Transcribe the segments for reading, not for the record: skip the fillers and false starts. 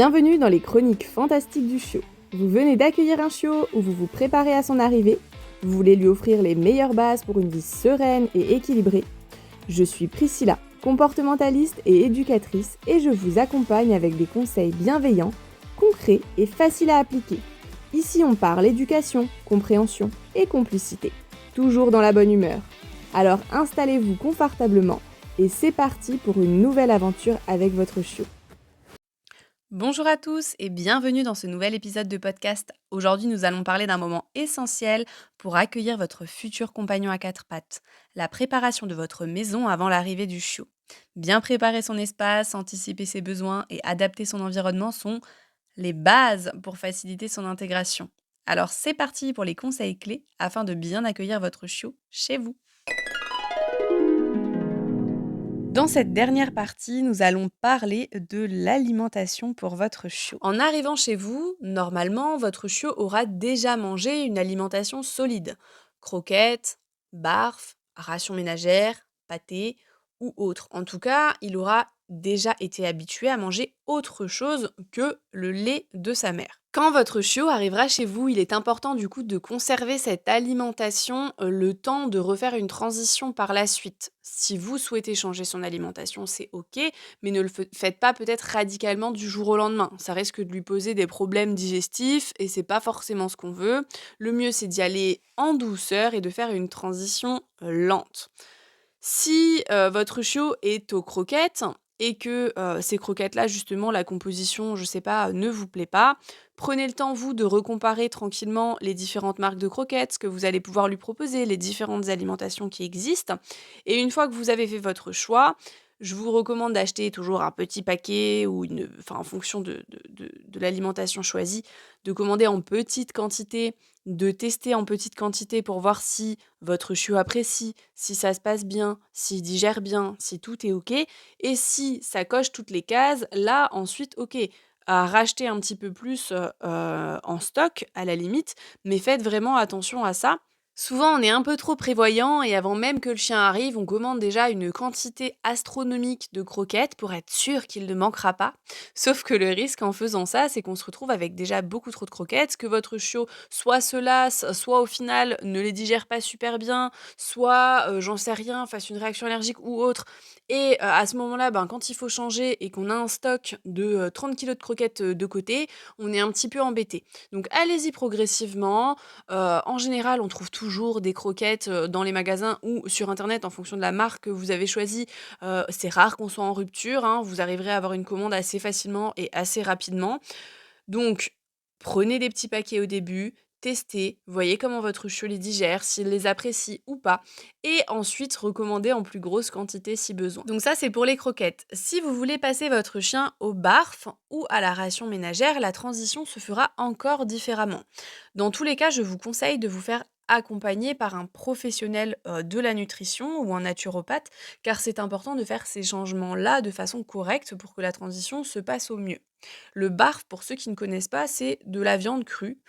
Bienvenue dans les chroniques fantastiques du chiot. Vous venez d'accueillir un chiot ou vous vous préparez à son arrivée. Vous voulez lui offrir les meilleures bases pour une vie sereine et équilibrée. Je suis Priscilla, comportementaliste et éducatrice et je vous accompagne avec des conseils bienveillants, concrets et faciles à appliquer. Ici on parle éducation, compréhension et complicité. Toujours dans la bonne humeur. Alors installez-vous confortablement et c'est parti pour une nouvelle aventure avec votre chiot. Bonjour à tous et bienvenue dans ce nouvel épisode de podcast. Aujourd'hui, nous allons parler d'un moment essentiel pour accueillir votre futur compagnon à quatre pattes, la préparation de votre maison avant l'arrivée du chiot. Bien préparer son espace, anticiper ses besoins et adapter son environnement sont les bases pour faciliter son intégration. Alors c'est parti pour les conseils clés afin de bien accueillir votre chiot chez vous. Dans cette dernière partie, nous allons parler de l'alimentation pour votre chiot. En arrivant chez vous, normalement, votre chiot aura déjà mangé une alimentation solide. Croquettes, barf, ration ménagère, pâté ou autre. En tout cas, il aura déjà été habitué à manger autre chose que le lait de sa mère. Quand votre chiot arrivera chez vous, il est important du coup de conserver cette alimentation le temps de refaire une transition par la suite. Si vous souhaitez changer son alimentation, c'est ok, mais ne le faites pas peut-être radicalement du jour au lendemain. Ça risque de lui poser des problèmes digestifs et c'est pas forcément ce qu'on veut. Le mieux c'est d'y aller en douceur et de faire une transition lente. Si votre chiot est aux croquettes et que ces croquettes-là, justement, la composition, je sais pas, ne vous plaît pas, prenez le temps, vous, de recomparer tranquillement les différentes marques de croquettes, ce que vous allez pouvoir lui proposer, les différentes alimentations qui existent. Et une fois que vous avez fait votre choix, je vous recommande d'acheter toujours un petit paquet ou enfin, en fonction de l'alimentation choisie, de commander en petite quantité, de tester en petite quantité pour voir si votre chiot apprécie, si ça se passe bien, s'il digère bien, si tout est OK. Et si ça coche toutes les cases, là, ensuite, OK, à racheter un petit peu plus en stock, à la limite, mais faites vraiment attention à ça. Souvent, on est un peu trop prévoyant et avant même que le chien arrive, on commande déjà une quantité astronomique de croquettes pour être sûr qu'il ne manquera pas. Sauf que le risque en faisant ça, c'est qu'on se retrouve avec déjà beaucoup trop de croquettes, que votre chiot soit se lasse, soit au final ne les digère pas super bien, soit, j'en sais rien, fasse une réaction allergique ou autre. Et à ce moment-là, ben, quand il faut changer et qu'on a un stock de 30 kilos de croquettes de côté, on est un petit peu embêté. Donc allez-y progressivement. En général, on trouve toujours des croquettes dans les magasins ou sur internet en fonction de la marque que vous avez choisie. C'est rare qu'on soit en rupture, hein, vous arriverez à avoir une commande assez facilement et assez rapidement. Donc, prenez des petits paquets au début, testez, voyez comment votre chiot les digère, s'il les apprécie ou pas, et ensuite recommandez en plus grosse quantité si besoin. Donc ça, c'est pour les croquettes. Si vous voulez passer votre chien au barf ou à la ration ménagère, la transition se fera encore différemment. Dans tous les cas, je vous conseille de vous faire accompagner par un professionnel de la nutrition ou un naturopathe, car c'est important de faire ces changements-là de façon correcte pour que la transition se passe au mieux. Le barf, pour ceux qui ne connaissent pas, c'est de la viande crue,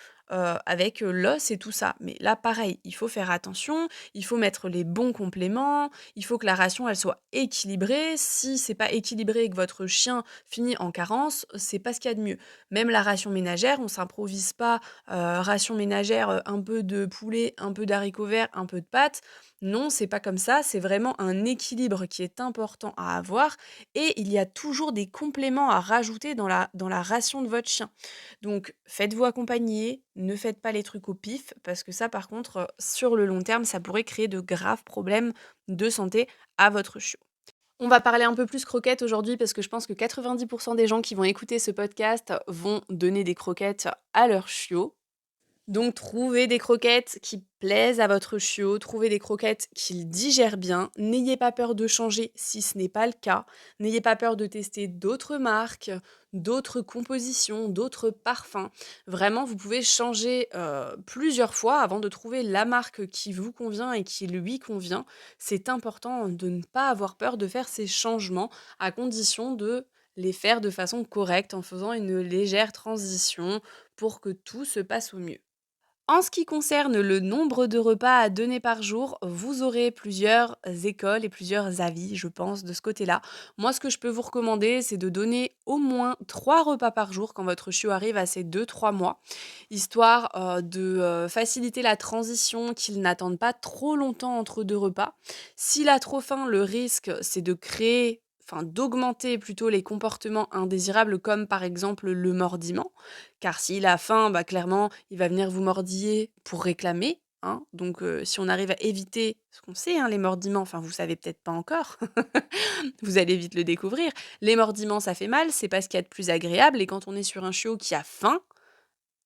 avec, l'os et tout ça. Mais là, pareil, il faut faire attention, il faut mettre les bons compléments, il faut que la ration, elle soit équilibrée. Si c'est pas équilibré et que votre chien finit en carence, c'est pas ce qu'il y a de mieux. Même la ration ménagère, on s'improvise pas, ration ménagère, un peu de poulet, un peu d'haricots verts, un peu de pâtes. Non, c'est pas comme ça, c'est vraiment un équilibre qui est important à avoir et il y a toujours des compléments à rajouter dans la ration de votre chien. Donc faites-vous accompagner, ne faites pas les trucs au pif parce que ça par contre, sur le long terme, ça pourrait créer de graves problèmes de santé à votre chiot. On va parler un peu plus croquettes aujourd'hui parce que je pense que 90 des gens qui vont écouter ce podcast vont donner des croquettes à leur chiot. Donc trouvez des croquettes qui plaisent à votre chiot, trouvez des croquettes qu'il digère bien. N'ayez pas peur de changer si ce n'est pas le cas. N'ayez pas peur de tester d'autres marques, d'autres compositions, d'autres parfums. Vraiment, vous pouvez changer plusieurs fois avant de trouver la marque qui vous convient et qui lui convient. C'est important de ne pas avoir peur de faire ces changements à condition de les faire de façon correcte en faisant une légère transition pour que tout se passe au mieux. En ce qui concerne le nombre de repas à donner par jour, vous aurez plusieurs écoles et plusieurs avis, je pense, de ce côté-là. Moi, ce que je peux vous recommander, c'est de donner au moins 3 repas par jour quand votre chiot arrive à ses 2-3 mois, histoire de faciliter la transition, qu'il n'attende pas trop longtemps entre 2 repas. S'il a trop faim, le risque, c'est de créer, enfin d'augmenter plutôt les comportements indésirables comme par exemple le mordiment. Car s'il a faim, bah, clairement, il va venir vous mordiller pour réclamer, hein. Donc si on arrive à éviter ce qu'on sait, hein, les mordiments, enfin vous savez peut-être pas encore, vous allez vite le découvrir. Les mordiments, ça fait mal, c'est pas ce qu'il y a de plus agréable et quand on est sur un chiot qui a faim,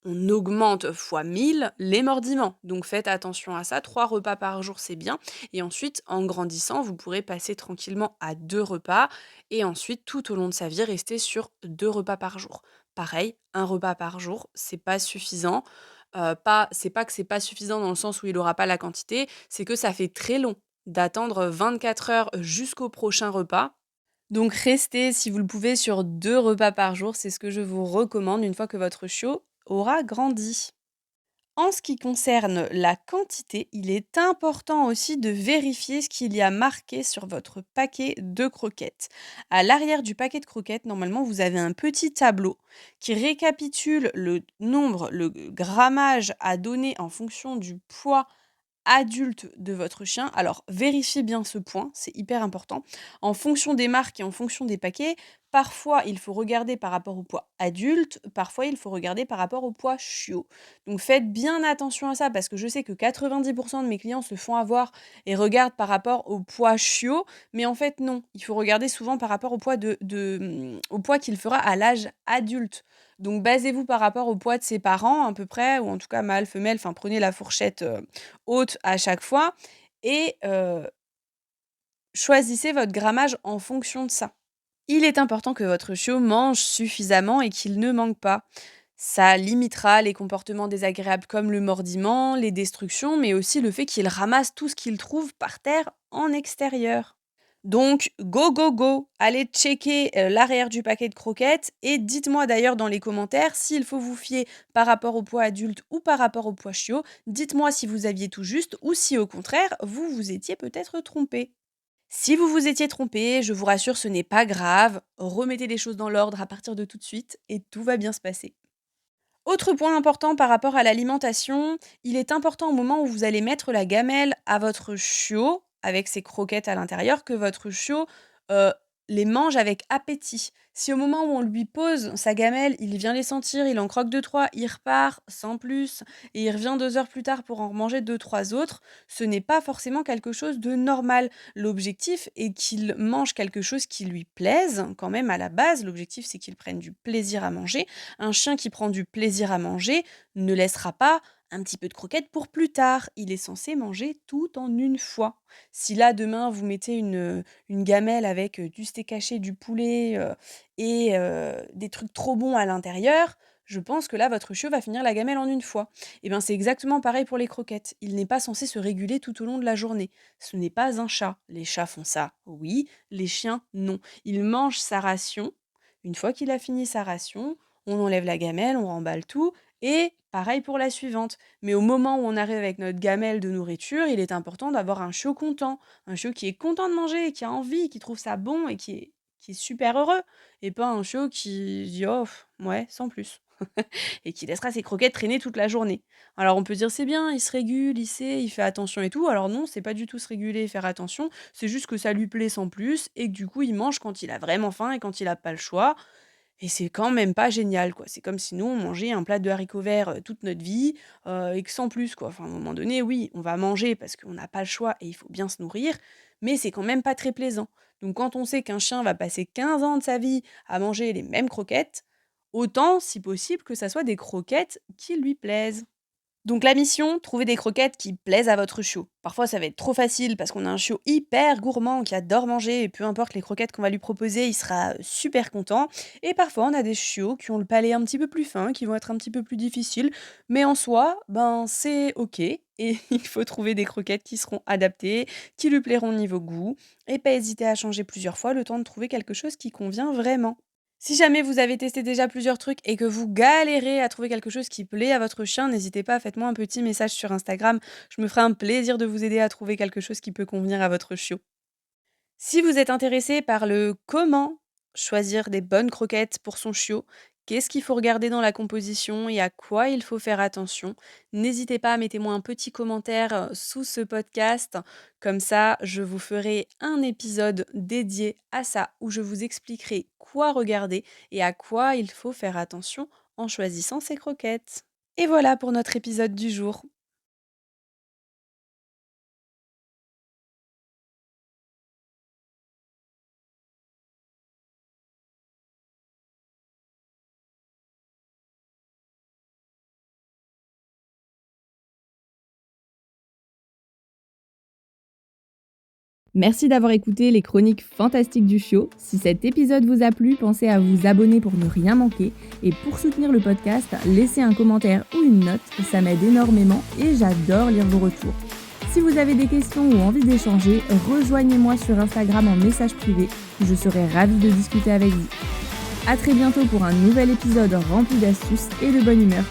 on augmente fois 1000 les mordiments. Donc faites attention à ça, 3 repas par jour, c'est bien et ensuite, en grandissant, vous pourrez passer tranquillement à 2 repas et ensuite, tout au long de sa vie, rester sur 2 repas par jour. Pareil, un repas par jour, c'est pas suffisant. C'est pas que c'est pas suffisant dans le sens où il aura pas la quantité, c'est que ça fait très long d'attendre 24 heures jusqu'au prochain repas. Donc restez, si vous le pouvez, sur 2 repas par jour, c'est ce que je vous recommande une fois que votre chiot aura grandi. En ce qui concerne la quantité, il est important aussi de vérifier ce qu'il y a marqué sur votre paquet de croquettes. À l'arrière du paquet de croquettes, normalement, vous avez un petit tableau qui récapitule le nombre, le grammage à donner en fonction du poids adulte de votre chien. Alors, vérifiez bien ce point, c'est hyper important. En fonction des marques et en fonction des paquets, parfois il faut regarder par rapport au poids adulte, parfois il faut regarder par rapport au poids chiot. Donc faites bien attention à ça parce que je sais que 90% de mes clients se font avoir et regardent par rapport au poids chiot, mais en fait non, il faut regarder souvent par rapport au poids au poids qu'il fera à l'âge adulte. Donc basez-vous par rapport au poids de ses parents à peu près, ou en tout cas mâle, femelle, enfin prenez la fourchette haute à chaque fois et choisissez votre grammage en fonction de ça. Il est important que votre chiot mange suffisamment et qu'il ne manque pas. Ça limitera les comportements désagréables comme le mordiment, les destructions, mais aussi le fait qu'il ramasse tout ce qu'il trouve par terre en extérieur. Donc, go, go, go! Allez checker l'arrière du paquet de croquettes et dites-moi d'ailleurs dans les commentaires s'il faut vous fier par rapport au poids adulte ou par rapport au poids chiot. Dites-moi si vous aviez tout juste ou si au contraire, vous vous étiez peut-être trompé. Si vous vous étiez trompé, je vous rassure, ce n'est pas grave. Remettez les choses dans l'ordre à partir de tout de suite et tout va bien se passer. Autre point important par rapport à l'alimentation, il est important au moment où vous allez mettre la gamelle à votre chiot, avec ses croquettes à l'intérieur, que votre chiot euh, les mange avec appétit. Si au moment où on lui pose sa gamelle, il vient les sentir, il en croque deux, trois, il repart sans plus, et il revient 2 heures plus tard pour en remanger deux, trois autres, ce n'est pas forcément quelque chose de normal. L'objectif est qu'il mange quelque chose qui lui plaise, quand même à la base, l'objectif c'est qu'il prenne du plaisir à manger. Un chien qui prend du plaisir à manger ne laissera pas un petit peu de croquettes pour plus tard. Il est censé manger tout en une fois. Si là, demain, vous mettez une gamelle avec du steak haché, du poulet et des trucs trop bons à l'intérieur, je pense que là, votre chiot va finir la gamelle en une fois. Et bien, c'est exactement pareil pour les croquettes. Il n'est pas censé se réguler tout au long de la journée. Ce n'est pas un chat. Les chats font ça, oui. Les chiens, non. Il mange sa ration. Une fois qu'il a fini sa ration, on enlève la gamelle, on remballe tout et pareil pour la suivante. Mais au moment où on arrive avec notre gamelle de nourriture, il est important d'avoir un chiot content, un chiot qui est content de manger, qui a envie, qui trouve ça bon et qui est super heureux, et pas un chiot qui dit oh ouais sans plus et qui laissera ses croquettes traîner toute la journée. Alors on peut dire c'est bien, il se régule, il sait, il fait attention et tout. Alors non, c'est pas du tout se réguler et faire attention, c'est juste que ça lui plaît sans plus et que du coup il mange quand il a vraiment faim et quand il a pas le choix. Et c'est quand même pas génial, quoi. C'est comme si nous, on mangeait un plat de haricots verts, toute notre vie, et que sans plus, quoi. Enfin, à un moment donné, oui, on va manger parce qu'on n'a pas le choix et il faut bien se nourrir, mais c'est quand même pas très plaisant. Donc quand on sait qu'un chien va passer 15 ans de sa vie à manger les mêmes croquettes, autant, si possible, que ça soit des croquettes qui lui plaisent. Donc la mission, trouver des croquettes qui plaisent à votre chiot. Parfois ça va être trop facile parce qu'on a un chiot hyper gourmand qui adore manger et peu importe les croquettes qu'on va lui proposer, il sera super content. Et parfois on a des chiots qui ont le palais un petit peu plus fin, qui vont être un petit peu plus difficiles. Mais en soi, ben c'est ok. Et il faut trouver des croquettes qui seront adaptées, qui lui plairont niveau goût. Et pas hésiter à changer plusieurs fois le temps de trouver quelque chose qui convient vraiment. Si jamais vous avez testé déjà plusieurs trucs et que vous galérez à trouver quelque chose qui plaît à votre chien, n'hésitez pas, faites-moi un petit message sur Instagram. Je me ferai un plaisir de vous aider à trouver quelque chose qui peut convenir à votre chiot. Si vous êtes intéressé par le comment choisir des bonnes croquettes pour son chiot, qu'est-ce qu'il faut regarder dans la composition et à quoi il faut faire attention, n'hésitez pas, mettez-moi un petit commentaire sous ce podcast. Comme ça, je vous ferai un épisode dédié à ça où je vous expliquerai quoi regarder et à quoi il faut faire attention en choisissant ses croquettes. Et voilà pour notre épisode du jour. Merci d'avoir écouté les chroniques fantastiques du chiot. Si cet épisode vous a plu, pensez à vous abonner pour ne rien manquer. Et pour soutenir le podcast, laissez un commentaire ou une note, ça m'aide énormément et j'adore lire vos retours. Si vous avez des questions ou envie d'échanger, rejoignez-moi sur Instagram en message privé. Je serai ravie de discuter avec vous. À très bientôt pour un nouvel épisode rempli d'astuces et de bonne humeur.